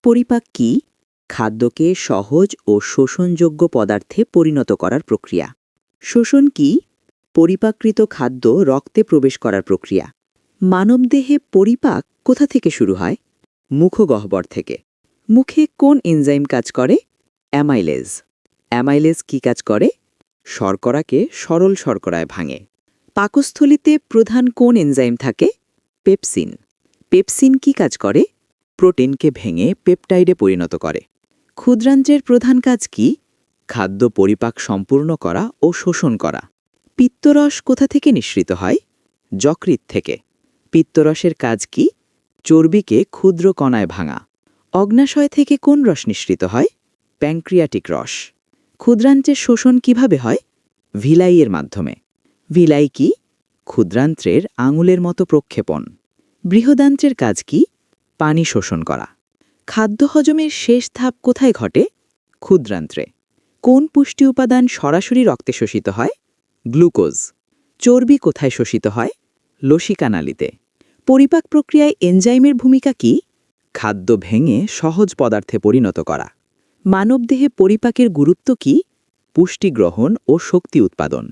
পরিপাক কি? খাদ্যকে সহজ ও শোষণযোগ্য পদার্থে পরিণত করার প্রক্রিয়া। শোষণ কি? পরিপাকৃত খাদ্য রক্তে প্রবেশ করার প্রক্রিয়া। মানবদেহে পরিপাক কোথা থেকে শুরু হয়? মুখগহ্বর থেকে। মুখে কোন এনজাইম কাজ করে? অ্যামাইলেজ। অ্যামাইলেজ কি কাজ করে? শর্করাকে সরল শর্করায় ভাঙে। পাকস্থলিতে প্রধান কোন এনজাইম থাকে? পেপসিন। পেপসিন কি কাজ করে? প্রোটিনকে ভেঙে পেপটাইডে পরিণত করে। ক্ষুদ্রান্ত্রের প্রধান কাজ কি? খাদ্য পরিপাক সম্পূর্ণ করা ও শোষণ করা। পিত্তরস কোথা থেকে নিঃসৃত হয়? যকৃৎ থেকে। পিত্তরসের কাজ কি? চর্বিকে ক্ষুদ্র কণায় ভাঙা। অগ্নাশয় থেকে কোন রস নিঃসৃত হয়? প্যাংক্রিয়াটিক রস। ক্ষুদ্রান্ত্রের শোষণ কিভাবে হয়? ভিলাইয়ের মাধ্যমে। ভিলাই কি? ক্ষুদ্রান্ত্রের আঙুলের মতো প্রক্ষেপণ। বৃহদান্ত্রের কাজ কি? পানি শোষণ করা। খাদ্য হজমের শেষ ধাপ কোথায় ঘটে? ক্ষুদ্রান্ত্রে। কোন পুষ্টি উপাদান সরাসরি রক্তে শোষিত হয়? গ্লুকোজ। চর্বি কোথায় শোষিত হয়? লসিকানালীতে। পরিপাক প্রক্রিয়ায় এনজাইমের ভূমিকা কি? খাদ্য ভেঙে সহজ পদার্থে পরিণত করা। মানবদেহে পরিপাকের গুরুত্ব কি? পুষ্টি গ্রহণ ও শক্তি উৎপাদন।